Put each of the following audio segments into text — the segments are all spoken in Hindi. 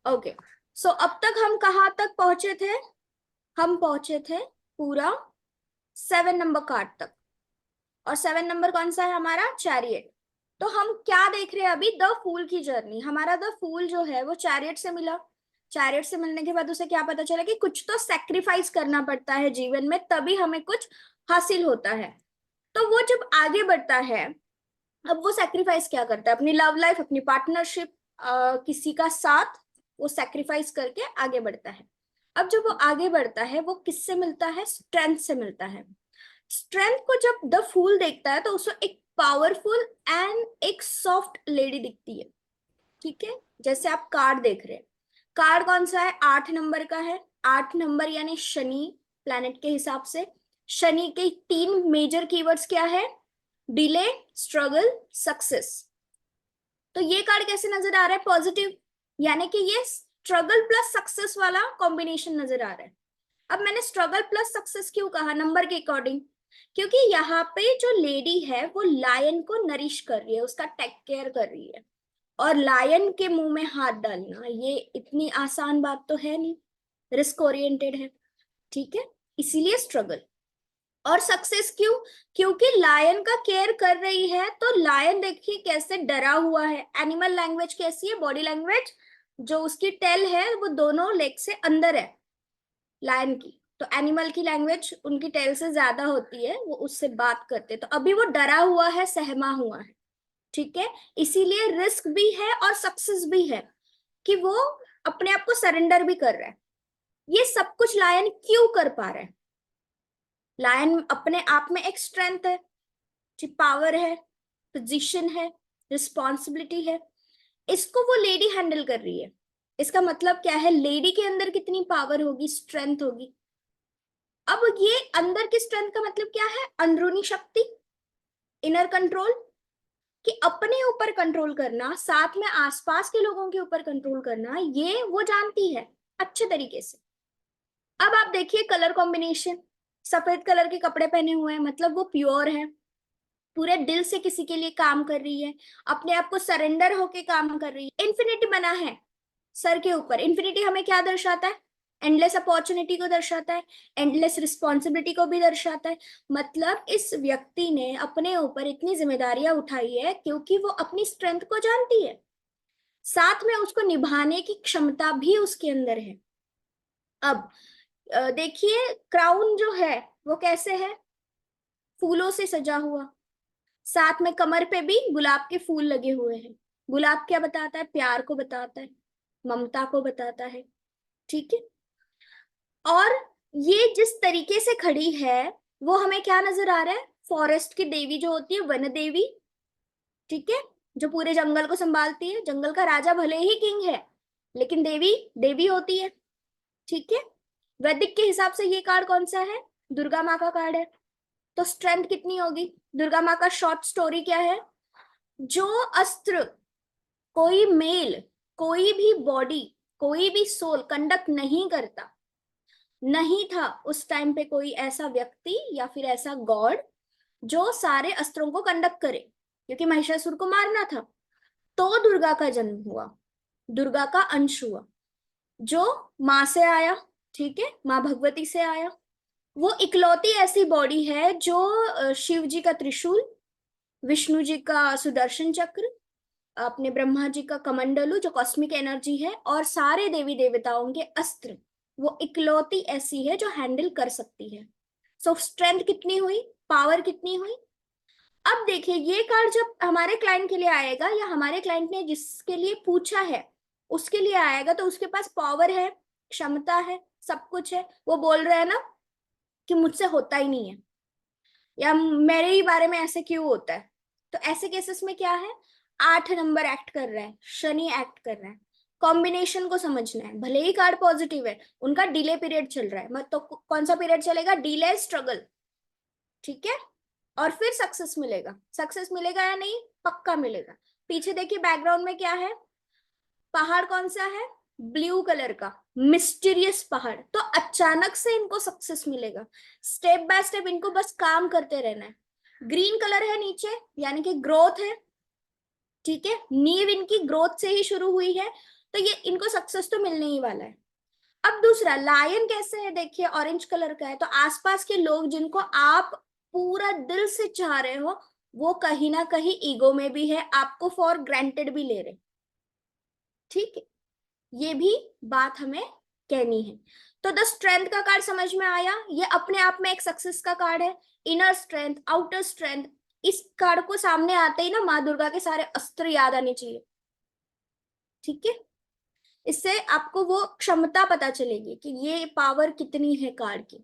ओके, सो अब तक हम कहाँ तक पहुंचे थे? हम पहुंचे थे पूरा 7 नंबर कार्ड तक। और 7 नंबर कौन सा है हमारा? चैरियट। तो हम क्या देख रहे हैं अभी? द फूल की जर्नी। हमारा द फूल जो है वो चैरियट से मिला। चैरियट से मिलने के बाद उसे क्या पता चला कि कुछ तो सेक्रीफाइस करना पड़ता है जीवन में, तभी हमें कुछ हासिल होता है। तो वो जब आगे बढ़ता है, अब वो सेक्रीफाइस क्या करता है? अपनी लव लाइफ, अपनी पार्टनरशिप, किसी का साथ वो सेक्रीफाइस करके आगे बढ़ता है। अब जब वो आगे बढ़ता है वो किससे मिलता है? स्ट्रेंथ से मिलता है। स्ट्रेंथ को जब द फूल देखता है तो उसको एक पावरफुल एंड एक सॉफ्ट लेडी दिखती है। ठीक है, जैसे आप कार्ड देख रहे हैं, कार्ड कौन सा है? 8 नंबर का है। 8 नंबर यानी शनि, प्लैनेट के हिसाब से। शनि के 3 मेजर कीवर्ड्स क्या है? Delay, struggle, success. तो ये कार्ड कैसे नजर आ रहा है? पॉजिटिव, यानी कि ये स्ट्रगल प्लस सक्सेस वाला कॉम्बिनेशन नजर आ रहा है। अब मैंने स्ट्रगल प्लस सक्सेस क्यों कहा नंबर के अकॉर्डिंग? क्योंकि यहाँ पे जो लेडी है वो लायन को नरिश कर रही है, उसका टेक केयर कर रही है। और लायन के मुंह में हाथ डालना ये इतनी आसान बात तो है नहीं, रिस्क ओरिएंटेड है। ठीक है, इसीलिए स्ट्रगल। और सक्सेस क्यों? क्योंकि लायन का केयर कर रही है। तो लायन देखिए कैसे डरा हुआ है। एनिमल लैंग्वेज कैसी है? बॉडी लैंग्वेज, जो उसकी टेल है वो दोनों लेग से अंदर है लायन की। तो एनिमल की लैंग्वेज उनकी टेल से ज्यादा होती है, वो उससे बात करते। तो अभी वो डरा हुआ है, सहमा हुआ है। ठीक है, इसीलिए रिस्क भी है और सक्सेस भी है कि वो अपने आप को सरेंडर भी कर रहा है। ये सब कुछ लायन क्यों कर पा रहा है? लायन अपने आप में एक स्ट्रेंथ है, पावर है, पोजीशन है, रिस्पॉन्सिबिलिटी है। इसको वो लेडी हैंडल कर रही है। इसका मतलब क्या है? लेडी के अंदर कितनी पावर होगी, स्ट्रेंथ होगी। अब ये अंदर की स्ट्रेंथ का मतलब क्या है? अंदरूनी शक्ति, इनर कंट्रोल, कि अपने ऊपर कंट्रोल करना, साथ में आसपास के लोगों के ऊपर कंट्रोल करना, ये वो जानती है अच्छे तरीके से। अब आप देखिए कलर कॉम्बिनेशन, सफेद कलर के कपड़े पहने हुए हैं, मतलब वो प्योर है, पूरे दिल से किसी के लिए काम कर रही है, अपने आप को सरेंडर होके काम कर रही है। इन्फिनिटी बना है सर के ऊपर। इन्फिनिटी हमें क्या दर्शाता है? एंडलेस अपॉर्चुनिटी को दर्शाता है, एंडलेस रिस्पॉन्सिबिलिटी को भी दर्शाता है। मतलब इस व्यक्ति ने अपने ऊपर इतनी जिम्मेदारियां उठाई है क्योंकि वो अपनी स्ट्रेंथ को जानती है, साथ में उसको निभाने की क्षमता भी उसके अंदर है। अब देखिए क्राउन जो है वो कैसे है? फूलों से सजा हुआ, साथ में कमर पे भी गुलाब के फूल लगे हुए हैं। गुलाब क्या बताता है? प्यार को बताता है, ममता को बताता है। ठीक है, और ये जिस तरीके से खड़ी है वो हमें क्या नजर आ रहा है? फॉरेस्ट की देवी जो होती है, वन देवी। ठीक है, जो पूरे जंगल को संभालती है। जंगल का राजा भले ही किंग है, लेकिन देवी देवी होती है। ठीक है, वैदिक के हिसाब से ये कार्ड कौन सा है? दुर्गा माँ का कार्ड है। तो स्ट्रेंथ कितनी होगी? दुर्गा माँ का शॉर्ट स्टोरी क्या है? जो अस्त्र कोई मेल, कोई भी बॉडी, कोई भी सोल कंडक्ट नहीं करता, नहीं था उस टाइम पे कोई ऐसा व्यक्ति या फिर ऐसा गॉड जो सारे अस्त्रों को कंडक्ट करे, क्योंकि महिषासुर को मारना था। तो दुर्गा का जन्म हुआ, दुर्गा का अंश हुआ, जो माँ से आया। ठीक है, माँ भगवती से आया। वो इकलौती ऐसी बॉडी है जो शिव जी का त्रिशूल, विष्णु जी का सुदर्शन चक्र, अपने ब्रह्मा जी का कमंडलू जो कॉस्मिक एनर्जी है, और सारे देवी देवताओं के अस्त्र, वो इकलौती ऐसी है जो हैंडल कर सकती है। सो स्ट्रेंथ कितनी हुई, पावर कितनी हुई? अब देखिए ये कार्ड जब हमारे क्लाइंट के लिए आएगा, या हमारे क्लाइंट ने जिसके लिए पूछा है उसके लिए आएगा, तो उसके पास पावर है, क्षमता है, सब कुछ है। वो बोल रहे हैं ना कि मुझसे होता ही नहीं है, या मेरे ही बारे में ऐसे क्यों होता है। तो ऐसे केसेस में क्या है? 8 नंबर एक्ट कर रहा है, शनि एक्ट कर रहा है। कॉम्बिनेशन को समझना है। भले ही कार्ड पॉजिटिव है, उनका डिले पीरियड चल रहा है, मत तो कौन सा पीरियड चलेगा? Delay, struggle. ठीक है, और फिर सक्सेस मिलेगा। सक्सेस मिलेगा या नहीं? पक्का मिलेगा। पीछे देखिए बैकग्राउंड में क्या है? पहाड़ कौन सा है? ब्लू कलर का मिस्टीरियस पहाड़। तो अचानक से इनको सक्सेस मिलेगा। स्टेप बाय स्टेप इनको बस काम करते रहना है। ग्रीन कलर है नीचे, यानी कि ग्रोथ है। ठीक है, नींव इनकी ग्रोथ से ही शुरू हुई है। तो ये इनको सक्सेस तो मिलने ही वाला है। अब दूसरा लायन कैसे है, देखिए ऑरेंज कलर का है, तो आसपास के लोग जिनको आप पूरा दिल से चाह रहे हो वो कहीं ना कहीं ईगो में भी है, आपको फॉर ग्रांटेड भी ले रहे। ठीक है, ये भी बात हमें कहनी है। तो द स्ट्रेंथ का कार्ड समझ में आया, ये अपने आप में एक सक्सेस का कार्ड है। इनर स्ट्रेंथ, आउटर स्ट्रेंथ, इस कार्ड को सामने आते ही ना माँ दुर्गा के सारे अस्त्र याद आने चाहिए। ठीक है, इससे आपको वो क्षमता पता चलेगी कि ये पावर कितनी है कार्ड की।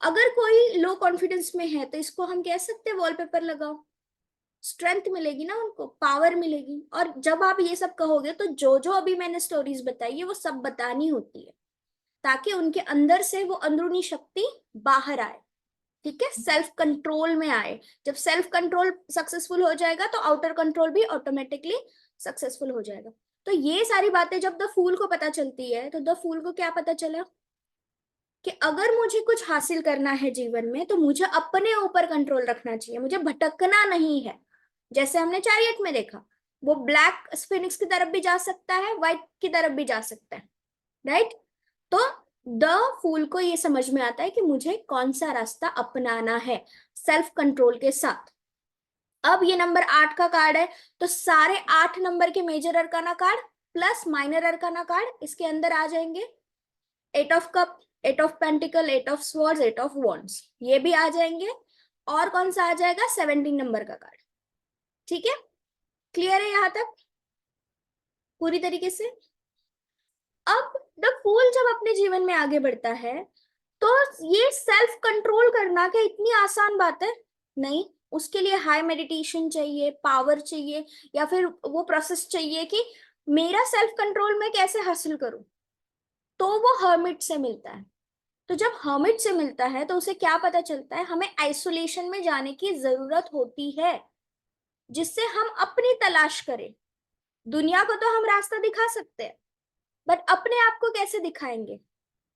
अगर कोई लो कॉन्फिडेंस में है तो इसको हम कह सकते हैं वॉलपेपर लगाओ, स्ट्रेंथ मिलेगी ना, उनको पावर मिलेगी। और जब आप ये सब कहोगे तो जो जो अभी मैंने स्टोरीज बताई है वो सब बतानी होती है, ताकि उनके अंदर से वो अंदरूनी शक्ति बाहर आए। ठीक है, सेल्फ कंट्रोल में आए। जब सेल्फ कंट्रोल सक्सेसफुल हो जाएगा तो आउटर कंट्रोल भी ऑटोमेटिकली सक्सेसफुल हो जाएगा। तो ये सारी बातें जब द फूल को पता चलती है तो द फूल को क्या पता चला कि अगर मुझे कुछ हासिल करना है जीवन में तो मुझे अपने ऊपर कंट्रोल रखना चाहिए, मुझे भटकना नहीं है। जैसे हमने चैरियट में देखा, वो ब्लैक स्फिनिक्स की तरफ भी जा सकता है, व्हाइट की तरफ भी जा सकता है, राइट। तो द फूल को ये समझ में आता है कि मुझे कौन सा रास्ता अपनाना है सेल्फ कंट्रोल के साथ। अब ये नंबर 8 का कार्ड है, तो सारे 8 नंबर के major arcana card plus minor arcana card इसके अंदर आ जाएंगे। 8 of cup, 8 of pentacle, 8 of swords, 8 of wands, ये भी आ जाएंगे। और कौन सा आ जाएगा, 17 नंबर का कार्ड। ठीक है, क्लियर है यहां तक पूरी तरीके से। अब द फूल जब अपने जीवन में आगे बढ़ता है तो ये सेल्फ कंट्रोल करना क्या इतनी आसान बात है? नहीं, उसके लिए हाई मेडिटेशन चाहिए, पावर चाहिए, या फिर वो प्रोसेस चाहिए कि मेरा सेल्फ कंट्रोल मैं कैसे हासिल करूं। तो वो हर्मिट से मिलता है। तो जब हर्मिट से मिलता है तो उसे क्या पता चलता है, हमें आइसोलेशन में जाने की जरूरत होती है जिससे हम अपनी तलाश करें। दुनिया को तो हम रास्ता दिखा सकते हैं, बट अपने आप को कैसे दिखाएंगे?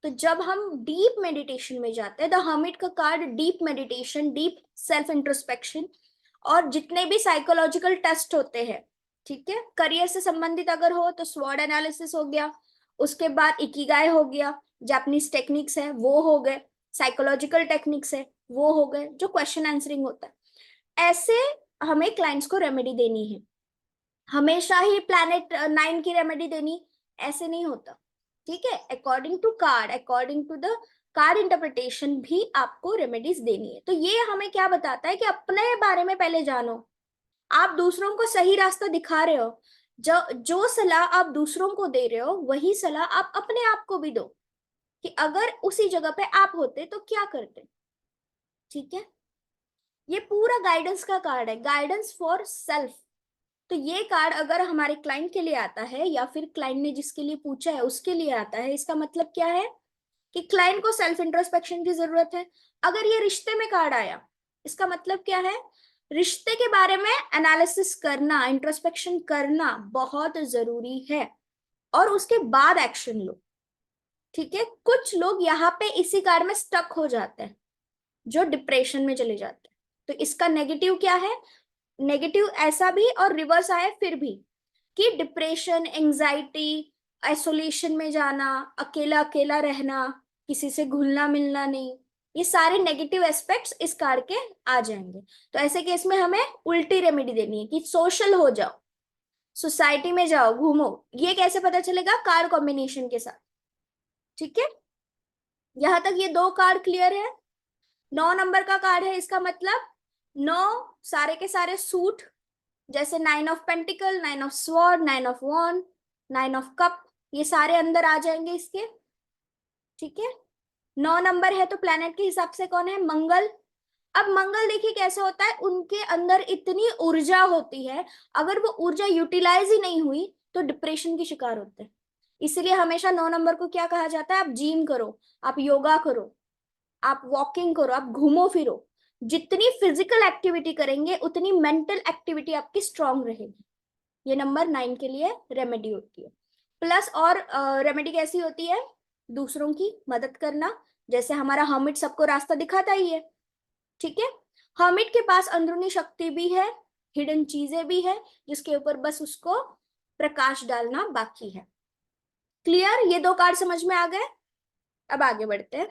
तो जब हम डीप मेडिटेशन में जाते हैं, द हर्मिट का card deep meditation, deep self introspection, और जितने भी साइकोलॉजिकल टेस्ट होते हैं, ठीक है, करियर से संबंधित अगर हो तो स्वॉट एनालिसिस हो गया, उसके बाद इकिगाई हो गया, जापानीज टेक्निक्स है वो हो गए, साइकोलॉजिकल टेक्निक्स है वो हो गए, जो क्वेश्चन आंसरिंग होता है। ऐसे हमें क्लाइंट्स को रेमेडी देनी है। हमेशा ही प्लैनेट 9 की रेमेडी देनी ऐसे नहीं होता। ठीक है, according to card, according to the card interpretation भी आपको रेमेडीज देनी है। तो ये हमें क्या बताता है कि अपने बारे में पहले जानो। आप दूसरों को सही रास्ता दिखा रहे हो, जो जो सलाह आप दूसरों को दे रहे हो वही सलाह आप अपने आप को भी दो, कि अगर उसी जगह पे आप होते तो क्या करते। ठीक है, ये पूरा गाइडेंस का कार्ड है, गाइडेंस फॉर सेल्फ। तो ये कार्ड अगर हमारे क्लाइंट के लिए आता है या फिर क्लाइंट ने जिसके लिए पूछा है उसके लिए आता है, इसका मतलब क्या है कि क्लाइंट को सेल्फ इंट्रोस्पेक्शन की जरूरत है। अगर ये रिश्ते में कार्ड आया, इसका मतलब क्या है, रिश्ते के बारे में एनालिसिस करना, इंट्रोस्पेक्शन करना बहुत जरूरी है, और उसके बाद एक्शन लो। ठीक है, कुछ लोग यहाँ पे इसी कार्ड में स्टक हो जाते हैं, जो डिप्रेशन में चले जाते हैं। तो इसका नेगेटिव क्या है, नेगेटिव ऐसा भी और रिवर्स आए फिर भी, कि डिप्रेशन, एंजाइटी, आइसोलेशन में जाना, अकेला अकेला रहना, किसी से घुलना मिलना नहीं, ये सारे नेगेटिव एस्पेक्ट्स इस कार्ड के आ जाएंगे। तो ऐसे केस में हमें उल्टी रेमेडी देनी है कि सोशल हो जाओ, सोसाइटी में जाओ, घूमो। ये कैसे पता चलेगा, कार्ड कॉम्बिनेशन के साथ। ठीक है, यहां तक ये दो कार्ड क्लियर है। 9 नंबर का कार्ड है, इसका मतलब 9 सारे के सारे सूट, जैसे 9 of pentacle, 9 of sword, 9 of wand, 9 of cup, ये सारे अंदर आ जाएंगे इसके। ठीक है, 9 नंबर है तो प्लेनेट के हिसाब से कौन है, मंगल। अब मंगल देखिए कैसे होता है, उनके अंदर इतनी ऊर्जा होती है, अगर वो ऊर्जा यूटिलाइज ही नहीं हुई तो डिप्रेशन की शिकार होते हैं। इसलिए हमेशा 9 नंबर को क्या कहा जाता है, आप जिम करो, आप योगा करो, आप वॉकिंग करो, आप घूमो फिरो। जितनी फिजिकल एक्टिविटी करेंगे उतनी मेंटल एक्टिविटी आपकी स्ट्रांग रहेगी। ये नंबर 9 के लिए रेमेडी होती है। प्लस और रेमेडी कैसी होती है, दूसरों की मदद करना, जैसे हमारा हर्मिट सबको रास्ता दिखाता ही है। ठीक है, हर्मिट के पास अंदरूनी शक्ति भी है, हिडन चीजें भी है, जिसके ऊपर बस उसको प्रकाश डालना बाकी है। क्लियर? ये दो कार्ड समझ में आ गए? अब आगे बढ़ते हैं।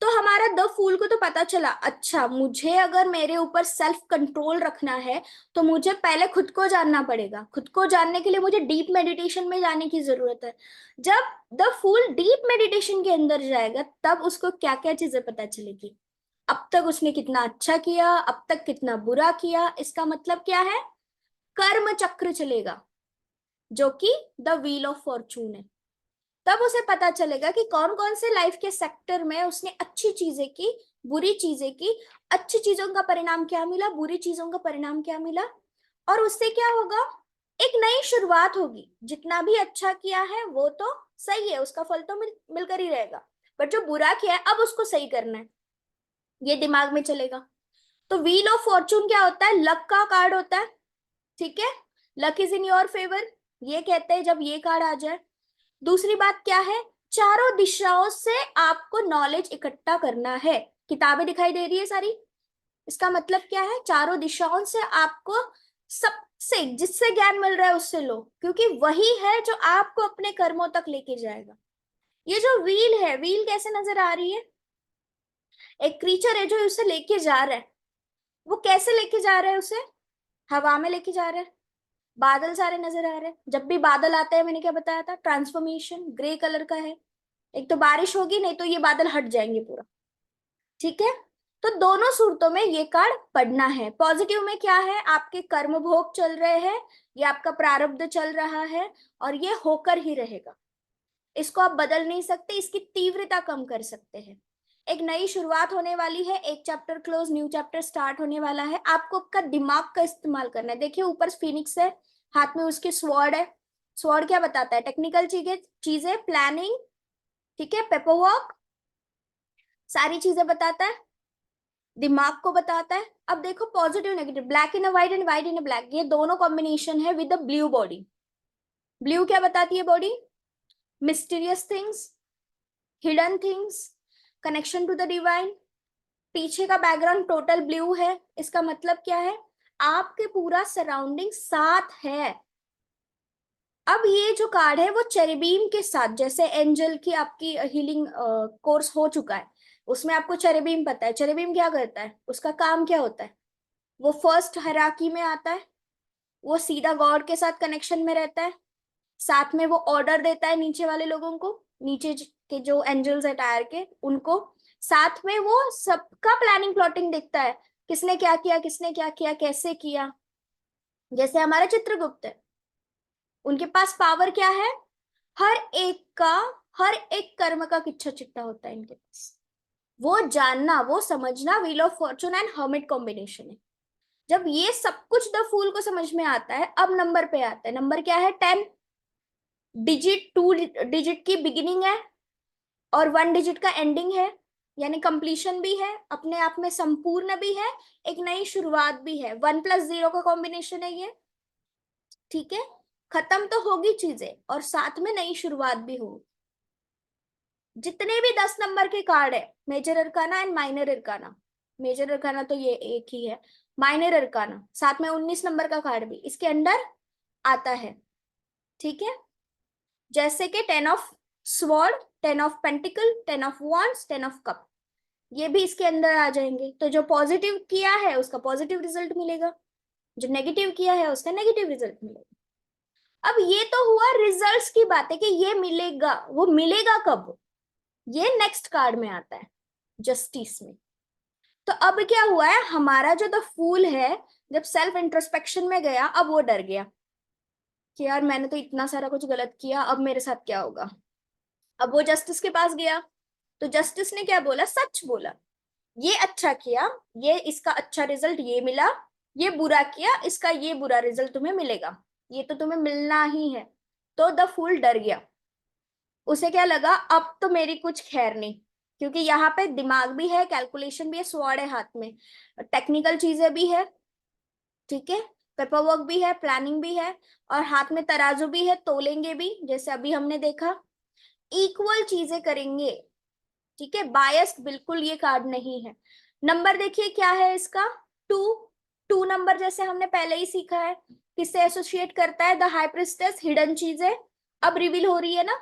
तो हमारा द फूल को तो पता चला, अच्छा मुझे अगर मेरे ऊपर सेल्फ कंट्रोल रखना है तो मुझे पहले खुद को जानना पड़ेगा। खुद को जानने के लिए मुझे डीप मेडिटेशन में जाने की जरूरत है। जब द फूल डीप मेडिटेशन के अंदर जाएगा तब उसको क्या क्या चीजें पता चलेगी। अब तक उसने कितना अच्छा किया, अब तक कितना बुरा किया, इसका मतलब क्या है? कर्म चक्र चलेगा, जो कि द व्हील ऑफ फॉर्चून है। तब उसे पता चलेगा कि कौन कौन से लाइफ के सेक्टर में उसने अच्छी चीजें की, बुरी चीजें की, अच्छी चीजों का परिणाम क्या मिला, बुरी चीजों का परिणाम क्या मिला। और उससे क्या होगा? एक नई शुरुआत होगी। जितना भी अच्छा किया है वो तो सही है, उसका फल तो मिलकर ही रहेगा, बट जो बुरा किया है अब उसको सही करना है, ये दिमाग में चलेगा। तो व्हील ऑफ फॉर्चून क्या होता है? लक का कार्ड होता है। ठीक है, luck is in your favour, ये कहते हैं जब ये कार्ड आ जाए। दूसरी बात क्या है? चारों दिशाओं से आपको नॉलेज इकट्ठा करना है। किताबें दिखाई दे रही है सारी, इसका मतलब क्या है? चारों दिशाओं से आपको सबसे जिससे ज्ञान मिल रहा है उससे लो, क्योंकि वही है जो आपको अपने कर्मों तक लेके जाएगा। ये जो व्हील है, व्हील कैसे नजर आ रही है? एक क्रीचर है जो उसे लेके जा रहा है। वो कैसे लेके जा रहा है उसे? हवा में लेके जा रहा है। बादल सारे नजर आ रहे हैं। जब भी बादल आते हैं, मैंने क्या बताया था? ट्रांसफॉर्मेशन ग्रे कलर का है। एक तो बारिश होगी, नहीं तो ये बादल हट जाएंगे पूरा। ठीक है, तो दोनों सूरतों में ये कार्ड पढ़ना है। पॉजिटिव में क्या है? आपके कर्म भोग चल रहे हैं, ये आपका प्रारब्ध चल रहा है और ये होकर ही रहेगा। इसको आप बदल नहीं सकते, इसकी तीव्रता कम कर सकते हैं। एक नई शुरुआत होने वाली है, एक chapter close, new chapter start होने वाला है। आपको आपका दिमाग का इस्तेमाल करना है। देखिए ऊपर फिनिक्स है, हाथ में उसके स्वॉर्ड है। स्वॉर्ड क्या बताता है? टेक्निकल चीजें चीजें प्लानिंग, ठीक है, पेपर वर्क, सारी चीजें बताता है, दिमाग को बताता है। अब देखो positive negative, black in a white and white in a black, ये दोनों कॉम्बिनेशन है with the blue body. Blue क्या बताती है body? Mysterious things, hidden things, connection to the divine. पीछे का बैकग्राउंड टोटल ब्लू है, इसका मतलब क्या है? आपके पूरा सराउंडिंग साथ है। अब ये जो कार्ड है वो चेरेबीम के साथ, जैसे एंजल की आपकी हीलिंग कोर्स हो चुका है, उसमें आपको चेरेबीम पता है। चेरेबीम क्या करता है? उसका काम क्या होता है? वो फर्स्ट हायरार्की में आता है, वो सीधा गॉड के साथ कनेक्शन में रहता है, साथ में वो ऑर्डर देता है नीचे वाले लोगों को, नीचे के जो एंजल्स है टायर के उनको। साथ में वो सबका प्लानिंग प्लॉटिंग देखता है, किसने क्या किया, किसने क्या किया, कैसे किया। जैसे हमारा चित्रगुप्त है, उनके पास पावर क्या है? हर एक का, हर एक कर्म का किच्छा चिट्ठा होता है इनके पास। वो जानना, वो समझना wheel of Fortune and hermit combination है। जब ये सब कुछ द फूल को समझ में आता है, अब नंबर पे आता है। नंबर क्या है? 10 डिजिट, 2 डिजिट की बिगिनिंग है और 1 डिजिट का एंडिंग है, यानी कंप्लीशन भी है, अपने आप में संपूर्ण भी है, एक नई शुरुआत भी है। 1+0 का कॉम्बिनेशन है ये। ठीक है, खत्म तो होगी चीजें और साथ में नई शुरुआत भी होगी। जितने भी 10 नंबर के कार्ड है, major arcana and minor arcana, major arcana तो ये एक ही है, माइनर अरकाना साथ में 19 नंबर का कार्ड भी इसके अंदर आता है। ठीक है, जैसे कि 10 of sword, 10 of pentacle, 10 of wands, 10 of cup, ये भी इसके अंदर आ जाएंगे। तो जो पॉजिटिव किया है उसका पॉजिटिव रिजल्ट मिलेगा, जो नेगेटिव किया है उसका नेगेटिव रिजल्ट मिलेगा। अब ये तो हुआ रिजल्ट्स की बात है कि ये मिलेगा, वो मिलेगा कब? ये नेक्स्ट कार्ड में आता है, जस्टिस में। तो अब क्या हुआ है? हमारा जो द फूल है, जब सेल्फ इंट्रोस्पेक्शन में गया, अब वो डर गया कि यार मैंने तो इतना सारा कुछ गलत किया, अब मेरे साथ क्या होगा। अब वो जस्टिस के पास गया, तो जस्टिस ने क्या बोला? सच बोला, ये अच्छा किया, ये इसका अच्छा रिजल्ट ये मिला, ये बुरा किया, इसका ये बुरा रिजल्ट तुम्हें मिलेगा, ये तो तुम्हें मिलना ही है। तो द फूल डर गया। उसे क्या लगा? अब तो मेरी कुछ खैर नहीं, क्योंकि यहाँ पे दिमाग भी है, कैलकुलेशन भी है, स्वॉर्ड है हाथ में, टेक्निकल चीजें भी है, ठीक है, पेपर वर्क भी है, प्लानिंग भी है, और हाथ में तराजू भी है, तोलेंगे भी जैसे अभी हमने देखा, इक्वल चीजें करेंगे। ठीक है, बायस्ड बिल्कुल ये कार्ड नहीं है। नंबर देखिए क्या है इसका? 2। 2 नंबर जैसे हमने पहले ही सीखा है, किससे एसोसिएट करता है? द हाई प्रिस्टेस, हिडन चीजें, अब रिवील हो रही है ना,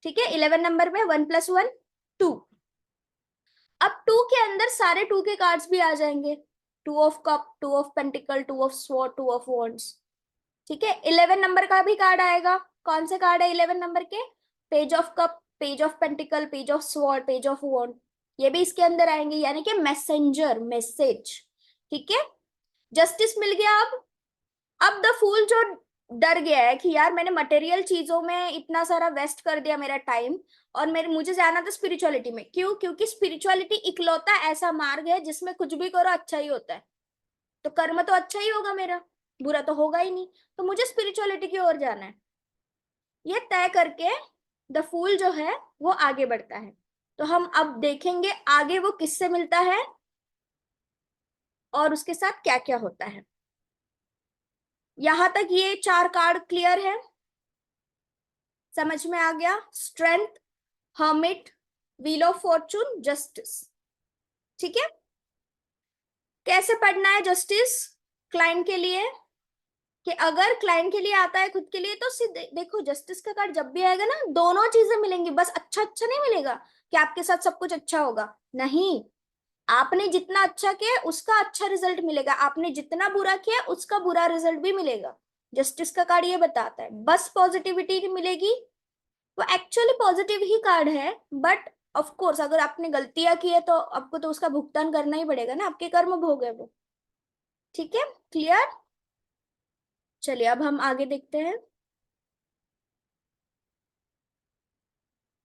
ठीक है। 11 नंबर में 1 + 1 2। अब 2 के अंदर सारे 2 के कार्ड्स भी आ जाएंगे, 2 of cup, 2 of pentacle, 2 of sword, 2 of wands, ठीक है। 11 नंबर का भी कार्ड आएगा। कौन से कार्ड है 11 नंबर के? Page of cup, page of pentacle, page of sword, page of wand, ये भी इसके अंदर आएंगे, यानी कि मैसेंजर, मैसेज, ठीक है। जस्टिस मिल गया। अब द फूल जो डर गया है कि यार मैंने मटेरियल चीजों में इतना सारा वेस्ट कर दिया मेरा टाइम, और मेरे मुझे जाना था स्पिरिचुअलिटी में। क्यों? क्योंकि स्पिरिचुअलिटी इकलौता ऐसा मार्ग है जिसमें कुछ भी करो अच्छा ही होता है। तो कर्म तो अच्छा ही होगा मेरा, बुरा तो होगा ही नहीं। तो मुझे स्पिरिचुअलिटी की ओर जाना है, ये तय करके द फूल जो है वो आगे बढ़ता है। तो हम अब देखेंगे आगे वो किससे मिलता है और उसके साथ क्या क्या होता है। यहां तक ये 4 कार्ड क्लियर है, समझ में आ गया? Strength, hermit, wheel of Fortune, justice, ठीक है। कैसे पढ़ना है जस्टिस क्लाइंट के लिए? कि अगर क्लाइंट के लिए आता है खुद के लिए तो सीधे देखो, जस्टिस का कार्ड जब भी आएगा ना, दोनों चीजें मिलेंगी। बस अच्छा अच्छा नहीं मिलेगा कि आपके साथ सब कुछ अच्छा होगा, नहीं। आपने जितना अच्छा किया उसका अच्छा रिजल्ट मिलेगा, आपने जितना बुरा किया उसका बुरा रिजल्ट भी मिलेगा। जस्टिस का कार्ड ये बताता है, बस पॉजिटिविटी मिलेगी। वो एक्चुअली पॉजिटिव ही कार्ड है, बट ऑफ कोर्स अगर आपने गलतियां की है तो आपको तो उसका भुगतान करना ही पड़ेगा ना, आपके कर्म भोग है वो, ठीक है। क्लियर? चलिए अब हम आगे देखते हैं।